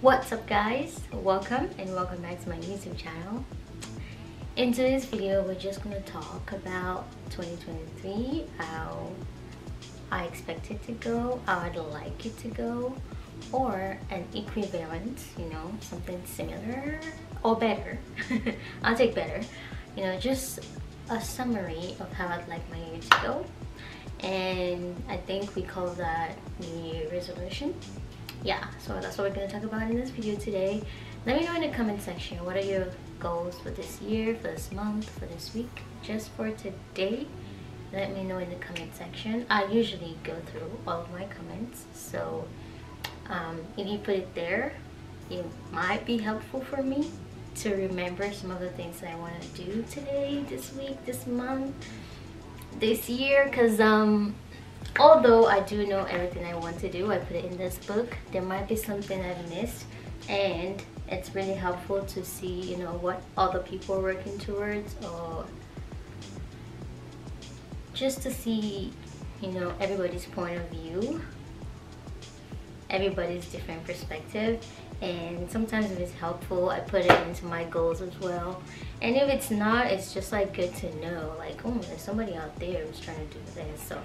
What's up guys, welcome and welcome back to my YouTube channel. In today's video we're just going to talk about 2023, how I expect it to go, how I'd like it to go, or an equivalent, something similar or better. I'll take better, just a summary of how I'd like my year to go. And I think we call that New Year resolution. Yeah, so that's what we're going to talk about in this video today. Let me know in the comment section, what are your goals for this year, for this month, for this week, just for today. Let me know in the comment section. I usually go through all of my comments, so if you put it there, it might be helpful for me to remember some of the things that I want to do today, this week, this month, this year, because although I do know everything I want to do, I put it in this book, there might be something I've missed, and it's really helpful to see what other people are working towards, or just to see everybody's point of view, everybody's different perspective. And sometimes if it's helpful, I put it into my goals as well. And if it's not, it's just like good to know, like, oh, there's somebody out there who's trying to do this. So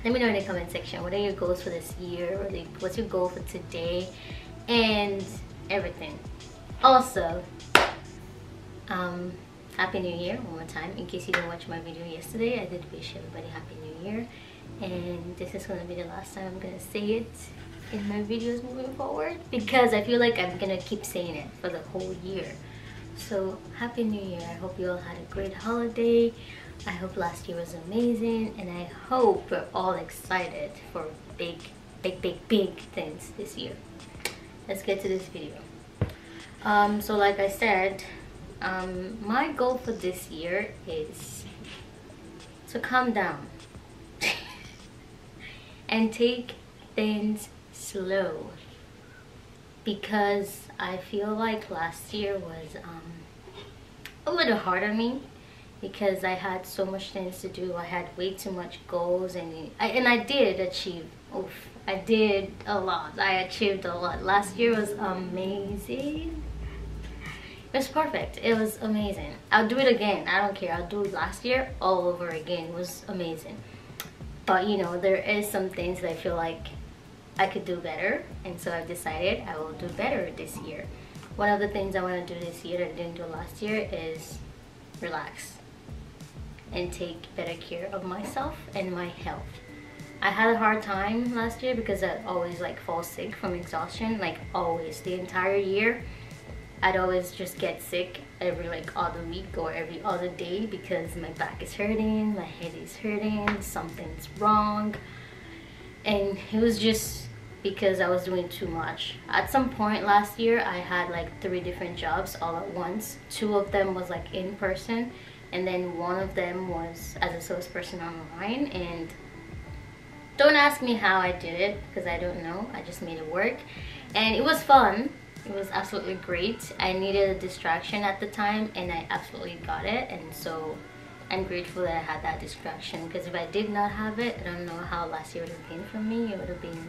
let me know in the comment section, what are your goals for this year, or what's your goal for today, and everything. Also, Happy New Year one more time. In case you didn't watch my video yesterday, I did wish everybody Happy New Year. And this is going to be the last time I'm going to say it in my videos moving forward, because I feel like I'm going to keep saying it for the whole year. So Happy New Year. I hope you all had a great holiday. I hope last year was amazing, and I hope we're all excited for big things this year. Let's get to this video. So like I said, my goal for this year is to calm down and take things slow, because I feel like last year was a little hard on me, because I had so much things to do. I had way too much goals, and I did achieve. I did a lot. I achieved a lot. Last year was amazing. It was perfect. It was amazing. I'll do it again. I don't care. I'll do it last year all over again. It was amazing. But there is some things that I feel like I could do better, and so I've decided I will do better this year. One of the things I want to do this year that I didn't do last year is relax and take better care of myself and my health. I had a hard time last year because I always fall sick from exhaustion, always. The entire year I'd always just get sick every other week or every other day, because my back is hurting, my head is hurting, something's wrong. And it was just because I was doing too much. At some point last year I had 3 different jobs all at once. 2 of them was in person, and then 1 of them was as a salesperson online. And don't ask me how I did it, because I don't know. I just made it work, and it was fun. It was absolutely great. I needed a distraction at the time, and I absolutely got it. And so I'm grateful that I had that distraction, because if I did not have it, I don't know how last year would have been for me. It would have been,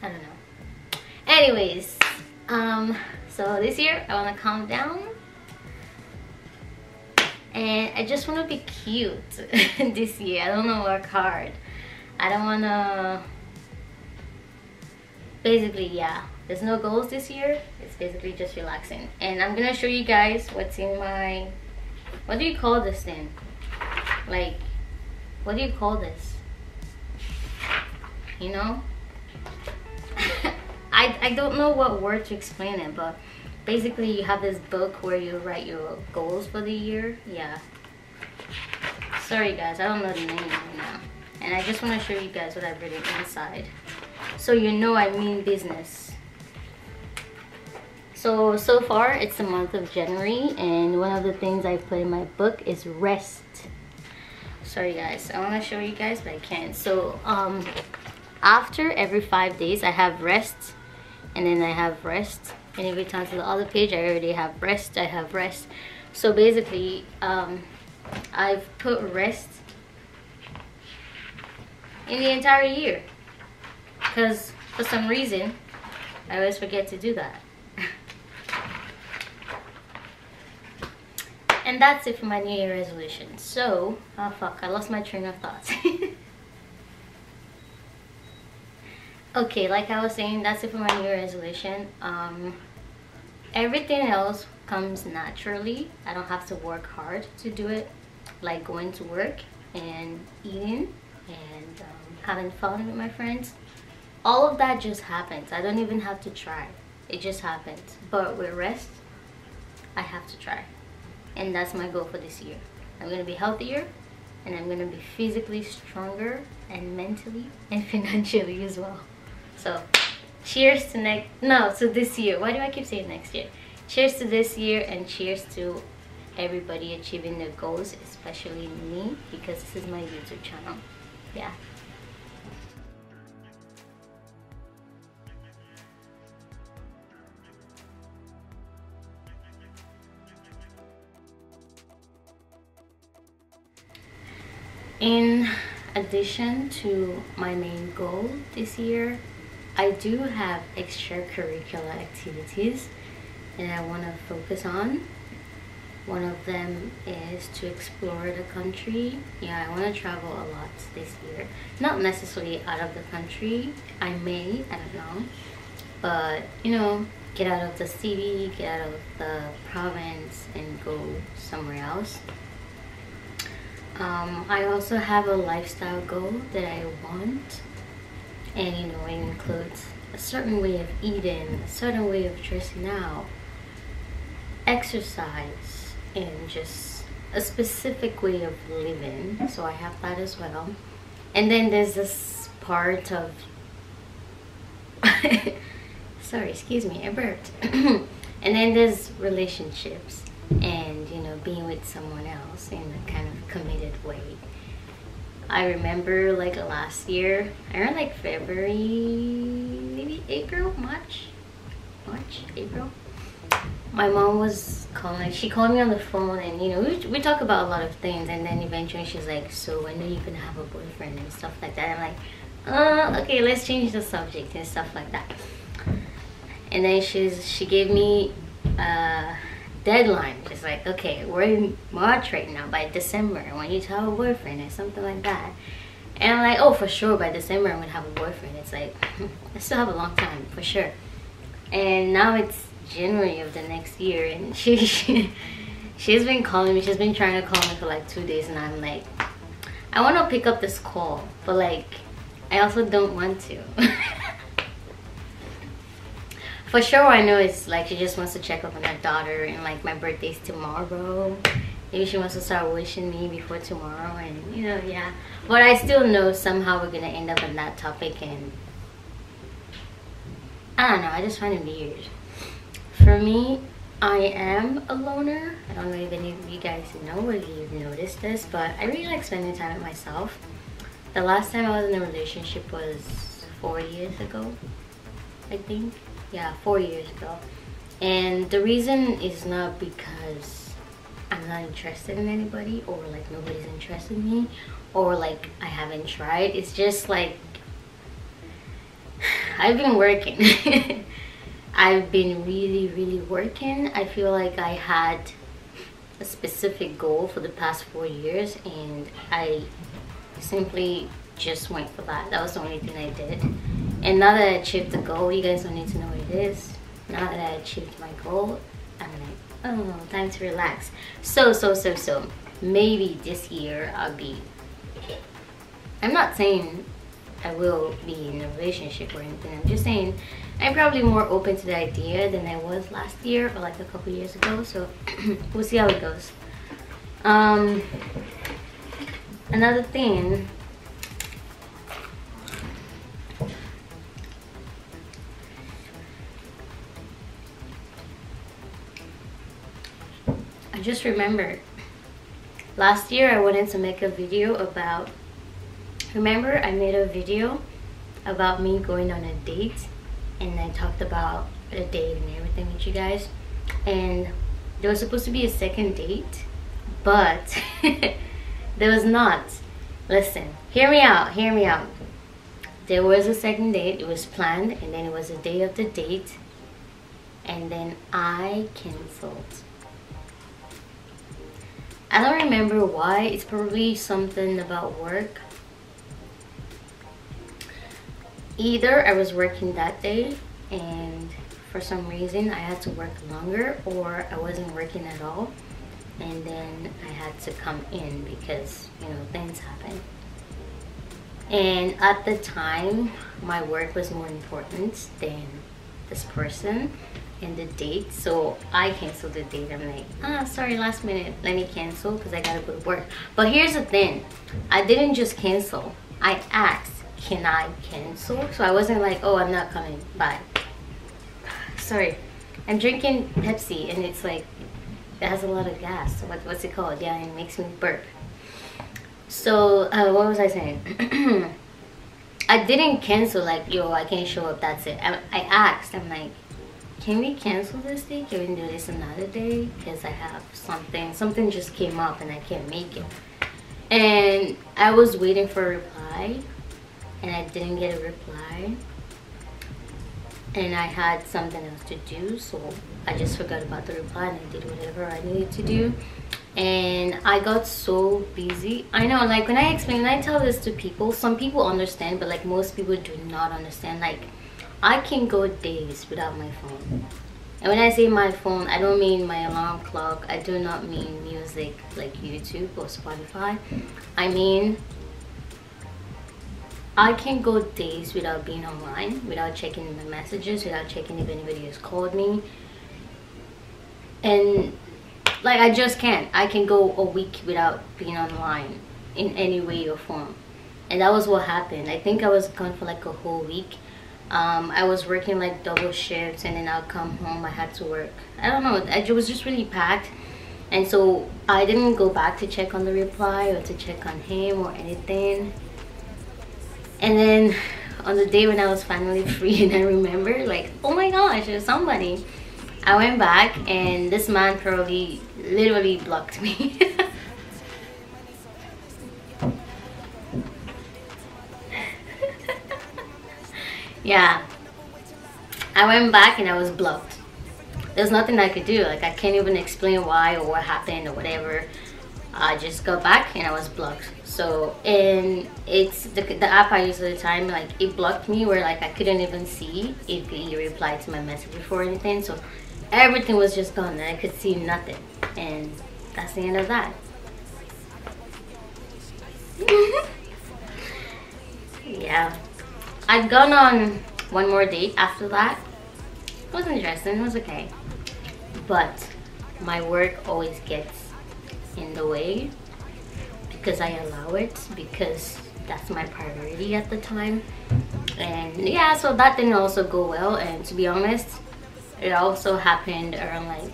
I don't know. Anyways, so this year I want to calm down, and I just want to be cute this year. I don't want to work hard. I don't want to, basically, yeah, there's no goals this year. It's basically just relaxing. And I'm gonna show you guys what's in my, what do you call this thing? What do you call this? I don't know what word to explain it, but basically you have this book where you write your goals for the year. Yeah. Sorry guys, I don't know the name right now. And I just want to show you guys what I've written inside, so I mean business. So far it's the month of January, and one of the things I put in my book is rest. Sorry guys, I want to show you guys, but I can't. So after every 5 days I have rest, and then I have rest, and every time to the other page I already have rest. I have rest. So basically I've put rest in the entire year, because for some reason I always forget to do that. And that's it for my New Year resolution. So, oh fuck, I lost my train of thoughts. Okay, like I was saying, that's it for my New Year resolution. Everything else comes naturally. I don't have to work hard to do it, like going to work and eating and having fun with my friends. All of that just happens. I don't even have to try. It just happens. But with rest, I have to try. And that's my goal for this year. I'm gonna be healthier, and I'm gonna be physically stronger and mentally and financially as well. So cheers to this year. Why do I keep saying next year? Cheers to this year, and cheers to everybody achieving their goals, especially me, because this is my YouTube channel. Yeah. In addition to my main goal this year, I do have extracurricular activities that I want to focus on. One of them is to explore the country. Yeah, I want to travel a lot this year. Not necessarily out of the country. I may, I don't know. But, you know, get out of the city, get out of the province and go somewhere else. I also have a lifestyle goal that I want, and you know, it includes a certain way of eating, a certain way of dressing out, exercise, and just a specific way of living. So I have that as well. And then there's this part of sorry, excuse me, I burped. And then there's relationships, and you know, being with someone else in a kind of committed way. I remember like last year, around like February, maybe April, March, April, my mom was calling. She called me on the phone, and you know, we talk about a lot of things, and then eventually she's like, so when are you gonna have a boyfriend and stuff like that. I'm like, okay, let's change the subject and stuff like that. And then she gave me deadline. Just like, okay, we're in March right now. By December, I want you to have a boyfriend or something like that. And I'm like, oh, for sure, by December I'm gonna have a boyfriend. It's like, I still have a long time, for sure. And now it's January of the next year, and she's been calling me. She's been trying to call me for like 2 days, and I'm like, I want to pick up this call, but like, I also don't want to. For sure, I know it's like she just wants to check up on her daughter, and like my birthday's tomorrow. Maybe she wants to start wishing me before tomorrow, and you know, yeah. But I still know somehow we're gonna end up on that topic, and I don't know, I just find it weird. For me, I am a loner. I don't know if any of you guys know or if you've noticed this, but I really like spending time with myself. The last time I was in a relationship was 4 years ago, I think. Yeah, 4 years ago. And the reason is not because I'm not interested in anybody, or like nobody's interested in me, or like I haven't tried. It's just like I've been working. I've been really working. I feel like I had a specific goal for the past 4 years, and I simply just went for that. That was the only thing I did. And now that I achieved the goal, you guys don't need to know what it is. Now that I achieved my goal, I'm like, oh, time to relax. So maybe this year I'll be, I'm not saying I will be in a relationship or anything. I'm just saying I'm probably more open to the idea than I was last year or like a couple years ago. So we'll see how it goes. Another thing, I just remembered last year I wanted to make a video about, remember I made a video about me going on a date, and I talked about the date and everything with you guys, and there was supposed to be a second date, but there was not. Listen, hear me out. there was a second date. It was planned, and then it was the day of the date, and then I canceled. I don't remember why. It's probably something about work. Either I was working that day and for some reason I had to work longer, or I wasn't working at all and then I had to come in because, you know, things happen. And at the time, my work was more important than this person and the date, so I canceled the date. I'm like, sorry, last minute, let me cancel because I gotta go to work. But here's the thing, I didn't just cancel, I asked, can I cancel? So I wasn't like, oh, I'm not coming, bye. Sorry, I'm drinking Pepsi and it's like, it has a lot of gas. What's it called? Yeah, it makes me burp. So what was I saying? I didn't cancel like, yo, I can't show up, that's it. I asked, I'm like, can we cancel this day? Can we do this another day? Because I have something just came up and I can't make it. And I was waiting for a reply and I didn't get a reply. And I had something else to do, so I just forgot about the reply and I did whatever I needed to do. And I got so busy. I know, like when I explain, when I tell this to people, some people understand, but like most people do not understand. Like I can go days without my phone. And when I say my phone, I don't mean my alarm clock. I do not mean music like YouTube or Spotify. I mean, I can go days without being online, without checking my messages, without checking if anybody has called me. And like I just can't. I can go a week without being online in any way or form. And that was what happened. I think I was gone for like a whole week. I was working like double shifts and then I'll come home, I had to work. I don't know, it was just really packed. And so I didn't go back to check on the reply or to check on him or anything. And then on the day when I was finally free and I remember, like, oh my gosh, there's somebody. I went back and this man probably literally blocked me. Yeah, I went back and I was blocked. There's nothing I could do. Like I can't even explain why or what happened or whatever. I just got back and I was blocked. So, and it's the app I use all the time, like it blocked me where like I couldn't even see if he replied to my message before or anything. So everything was just gone and I could see nothing. And that's the end of that. Yeah. I'd gone on one more date after that. It was interesting, it was okay. But my work always gets in the way because I allow it, because that's my priority at the time. And yeah, so that didn't also go well. And to be honest, it also happened around like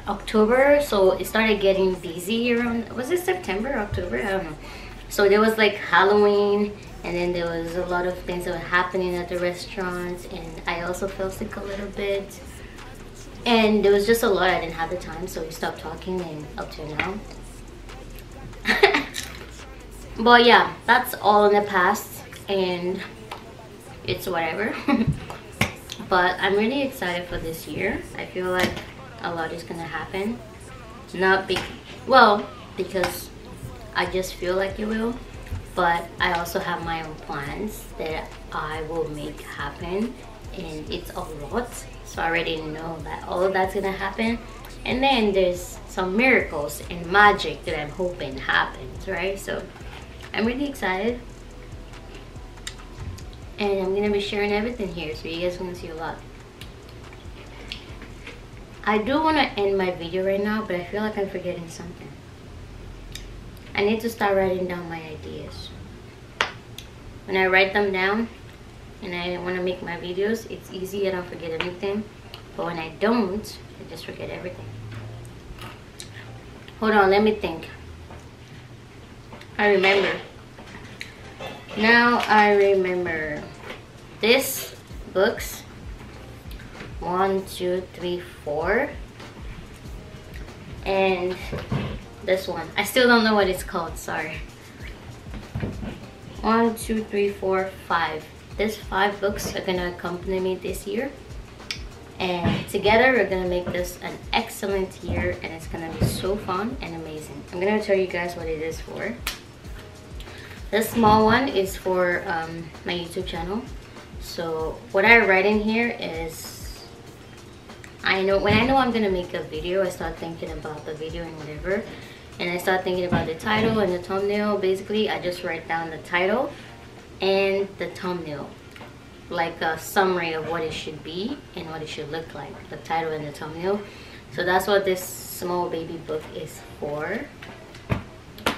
October, so it started getting busy around, was it September, October? I don't know. So there was like Halloween, and then there was a lot of things that were happening at the restaurants, and I also felt sick a little bit. And there was just a lot, I didn't have the time, so we stopped talking and up to now. But yeah, that's all in the past and it's whatever. But I'm really excited for this year. I feel like a lot is gonna happen. Not well, because I just feel like it will, but I also have my own plans that I will make happen, and it's a lot. So I already know that all of that's gonna happen. And then there's some miracles and magic that I'm hoping happens, right? So I'm really excited. And I'm gonna be sharing everything here, so you guys are gonna see a lot. I do want to end my video right now, but I feel like I'm forgetting something. I need to start writing down my ideas. When I write them down and I want to make my videos, it's easy, I don't forget anything. But when I don't, I just forget everything. Hold on, let me think. I remember. Now I remember. This books 1, 2, 3, 4, and this one I still don't know what it's called, sorry. 1, 2, 3, 4, 5. These 5 books are gonna accompany me this year, and together we're gonna make this an excellent year, and it's gonna be so fun and amazing. I'm gonna tell you guys what it is for. This small one is for my YouTube channel. So what I write in here is, when I know I'm gonna make a video, I start thinking about the video and whatever, and I start thinking about the title and the thumbnail. Basically, I just write down the title and the thumbnail, like a summary of what it should be and what it should look like, the title and the thumbnail. So that's what this small baby book is for.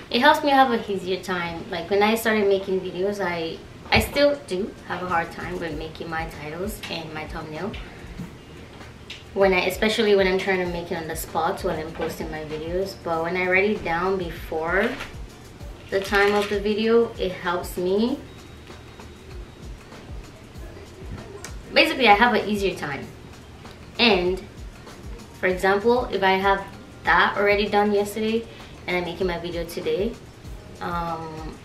It helps me have an easier time. Like when I started making videos, I still do have a hard time with making my titles and my thumbnail, especially when I'm trying to make it on the spot while I'm posting my videos. But when I write it down before the time of the video, it helps me. Basically, I have an easier time. And for example, if I have that already done yesterday and I'm making my video today,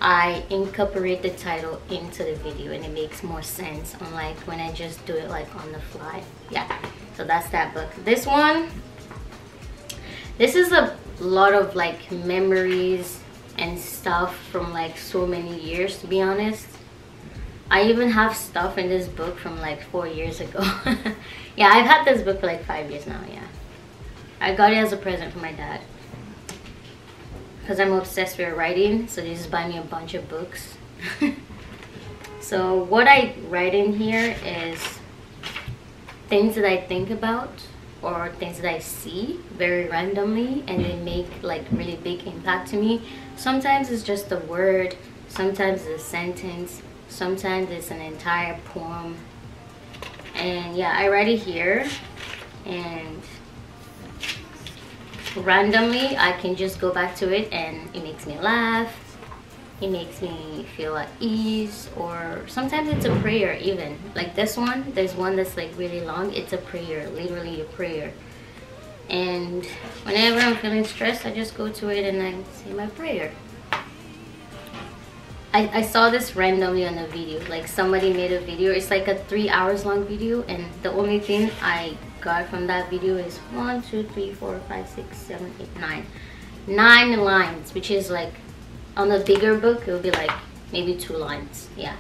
I incorporate the title into the video and it makes more sense, unlike when I just do it like on the fly. Yeah, so that's that book. This one, this is a lot of like memories and stuff from like so many years, to be honest. I even have stuff in this book from like 4 years ago. Yeah, I've had this book for like 5 years now. Yeah, I got it as a present from my dad because I'm obsessed with writing, so they just buy me a bunch of books. So what I write in here is things that I think about or things that I see very randomly, and they make like really big impact to me. Sometimes it's just a word, sometimes it's a sentence, sometimes it's an entire poem. And yeah, I write it here, and randomly I can just go back to it and it makes me laugh, it makes me feel at ease, or sometimes it's a prayer even. Like this one, there's one that's like really long. It's a prayer, literally a prayer. And whenever I'm feeling stressed, I just go to it and I say my prayer. I saw this randomly on a video, like somebody made a video. It's like a 3 hours long video, and the only thing I got from that video is 1, 2, 3, 4, 5, 6, 7, 8, 9 lines, which is like on a bigger book it would be like maybe 2 lines. Yeah,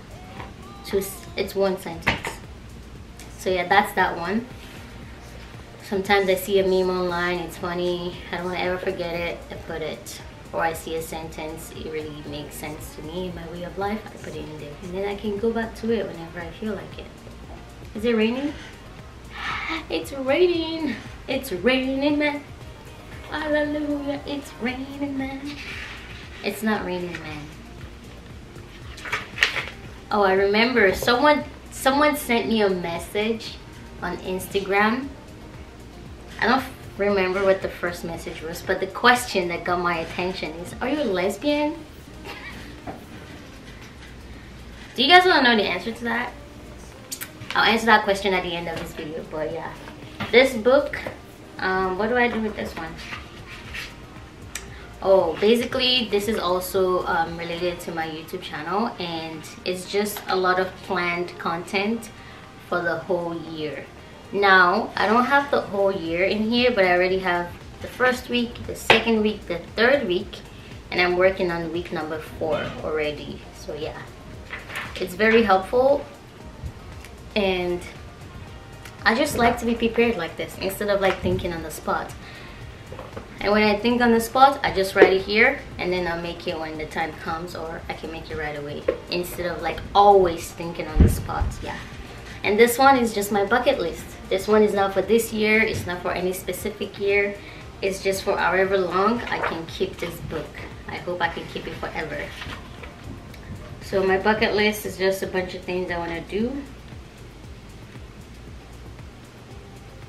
it's 1 sentence. So yeah, that's that one. Sometimes I see a meme online, it's funny, I don't want to ever forget it, I put it. Or I see a sentence, it really makes sense to me in my way of life, I put it in there, and then I can go back to it whenever I feel like it. Is it raining? It's raining. It's raining, man. Hallelujah. It's raining, man. It's not raining, man. Oh, I remember someone sent me a message on Instagram. I don't remember what the first message was, but the question that got my attention is, are you a lesbian? Do you guys want to know the answer to that? I'll answer that question at the end of this video. But yeah, this book, what do I do with this one? Oh, basically this is also related to my YouTube channel, and it's just a lot of planned content for the whole year. Now I don't have the whole year in here, but I already have the first week, the second week, the third week, and I'm working on week number 4 already. So yeah, it's very helpful, and I just like to be prepared like this instead of like thinking on the spot. And when I think on the spot, I just write it here, and then I'll make it when the time comes, or I can make it right away instead of like always thinking on the spot. Yeah. And this one is just my bucket list. This one is not for this year, it's not for any specific year, it's just for however long I can keep this book. I hope I can keep it forever. So my bucket list is just a bunch of things I want to do